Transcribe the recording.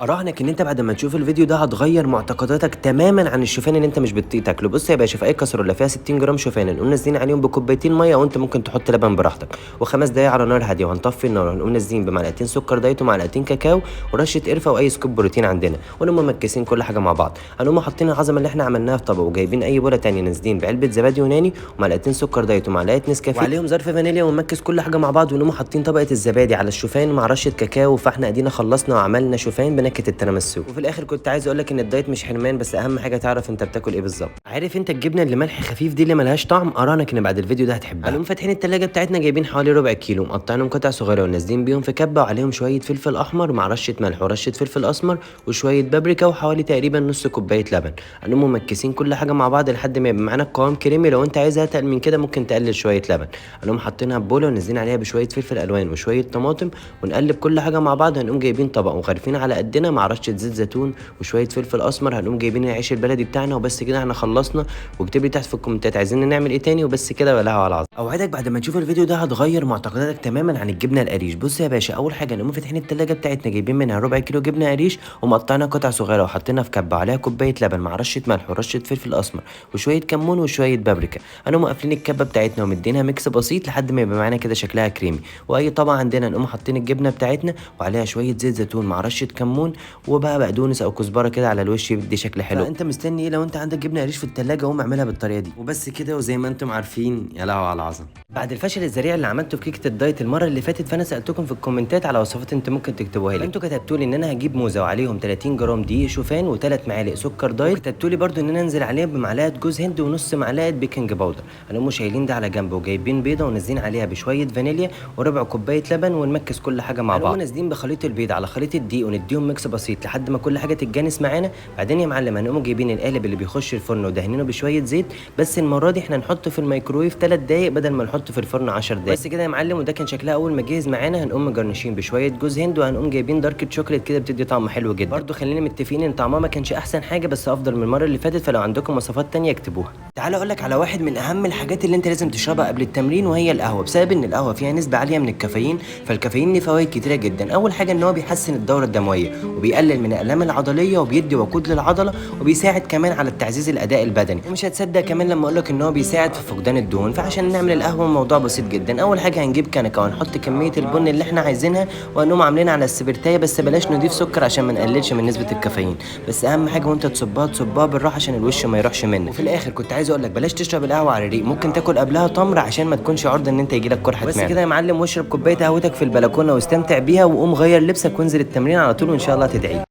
اراهنك ان انت بعد ما تشوف الفيديو ده هتغير معتقداتك تماما عن الشوفان اللي انت مش بتطيق تاكله. بص يا باشا، في اي كسرولة فيها 60 جرام شوفان نقوم نازلين عليهم بكوبايتين ميه، وانت ممكن تحط لبن براحتك، وخمس دقايق على نار هاديه، وهنطفي النار وهنقوم نازلين بمعلقتين سكر دايت ومعلقتين كاكاو ورشه قرفه واي سكوب بروتين عندنا، ونقوم مكسين كل حاجه مع بعض. هنقوم حاطين العظمه اللي احنا عملناها في طبق، وجايبين اي بوله تانية نازلين بعلبه زبادي يوناني ومعلقتين سكر دايت ومعلقه نسكافيه وعليهم ظرف فانيليا، ونمكس كل حاجه مع بعض، ونقوم حاطين طبقه الزبادي على الشوفان مع رشه كاكاو. فاحنا ادينا خلصنا وعملنا شوفان بنكهه التيراميسو. وفي الاخر كنت عايز اقول لك ان الدايت مش حرمان، بس اهم حاجه تعرف انت بتاكل ايه بالظبط. عارف انت الجبنه اللي ملح خفيف دي اللي ملهاش طعم؟ اراهنك ان بعد الفيديو ده هتحبها. هنقوم فاتحين التلاجة بتاعتنا، جايبين حوالي ربع كيلو مقطعينهم قطع صغيره ونازلين بيهم في كبه، وعليهم شويه فلفل احمر مع رشه ملح ورشه فلفل اسمر وشويه بابريكا وحوالي تقريبا نص كوبايه لبن. هنقوم مكسين كل حاجه مع بعض لحد ما يبقى معانا القوام كريمي. لو انت عايزها اتقل من كده ممكن تقلل شويه لبن. هنقوم حاطينها في بوله ونازلين عليها بشويه فلفل الوان وشويه طماطم، ونقلب كل حاجه مع بعض. هنقوم جايبين طبق وغارفين على قدنا مع رشه زيت زيتون وشويه فلفل اسمر. هنقوم جايبين العيش البلدي بتاعنا، وبس كده احنا خلصنا. واكتب لي تحت في الكومنتات عايزين نعمل ايه تاني، وبس كده ولا على العظيم. اوعدك بعد ما تشوف الفيديو ده هتغير معتقداتك تماما عن الجبنه القريش. بص يا باشا، اول حاجه نقوم فاتحين التلاجة بتاعتنا، جايبين منها ربع كيلو جبنه قريش ومقطعينها قطع صغيره وحاطينها في كبه، عليها كوبايه لبن مع رشه ملح ورشه فلفل اسمر وشويه كمون وشويه بابريكا. هنقوم قافلين الكبه بتاعتنا ومدينها ميكس بسيط لحد ما يبقى معانا كده شكلها كريمي. واي طبعا عندنا نقوم حاطين الجبنه بتاعتنا وعليها شويه زيت زيتون مع رشه كمون وبقى بقدونس او كزبره كده على الوش، يدي شكل حلو. فانت مستني ايه؟ لو انت عندك جبنه قريش في التلاجة قوم اعملها بالطريقه دي وبس كده. وزي ما انتم عارفين، يا لهوي على العظمه. بعد الفشل الذريع اللي عملته في كيكه الدايت المره اللي فاتت، فانا سالتكم في الكومنتات على وصفات انتم ممكن تكتبوها لي. انتوا كتبتوا لي ان انا هجيب موزه وعليهم 30 جرام دقيق شوفان وثلاث معالق سكر دايت، وكتبتوا لي برده ان انا انزل عليها بمعلقه جوز هند ونص معلقه بيكنج باودر. هنقوم شايلين ده على جنب، وجايبين بيضه ونازلين عليها بشويه فانيليا وربع كوبايه لبن، ونمكس كل حاجه مع بعض. ونازلين بخليط البيض على خليط الدقيق ونديهم ميكس بسيط لحد ما كل حاجه تتجانس معانا. بعدين يا معلم هنقوم جايبين القالب اللي بيخش الفرن ودهنينه بشويه زيت، بس المره دي احنا نحطه في الميكرويف 3 دقايق بدل ما نحطه في الفرن 10 دقايق. بس كده يا معلم، وده كان شكلها اول ما جهز معانا. هنقوم مجرنشين بشويه جوز هند، وهنقوم جايبين دارك شوكليت كده بتدي طعم حلو جدا. برده خلينا متفقين ان طعمها ما كانش احسن حاجه، بس افضل من المره اللي فاتت. فلو عندكم وصفات تانية اكتبوها. تعال اقول لك على واحد من اهم الحاجات اللي انت لازم تشربها قبل التمرين، وهي القهوه. بسبب ان القهوه فيها نسبه عاليه من الكافيين، فالكافيين ليه فوائد كتيره جدا. اول حاجه ان هو بيحسن الدوره الدمويه وبيقلل من الالام العضليه وبيدي وقود للعضله، وبيساعد كمان على تعزيز الاداء البدني. ومش هتصدق كمان لما اقول لك ان هو بيساعد في فقدان الدهون. فعشان نعمل القهوه الموضوع بسيط جدا. اول حاجه هنجيب كنكه وهنحط كميه البن اللي احنا عايزينها، وهنقوم عاملين على السبرتايه، بس بلاش نضيف سكر عشان ما نقللش من نسبه الكافيين. بس اهم حاجه وانت تصبها بالراحه عشان الوش ما يروحش منك. وفي الاخر كنت عايز اقول لك بلاش تشرب القهوه على الريق، ممكن تاكل قبلها تمر عشان ما تكونش عرضه ان انت يجيلك قرحه معده. بس كده يا معلم، واشرب كوبايه قهوتك في البلكونه واستمتع بيها، وقوم غير لبسك وانزل التمرين على طول، وان شاء الله تدعي.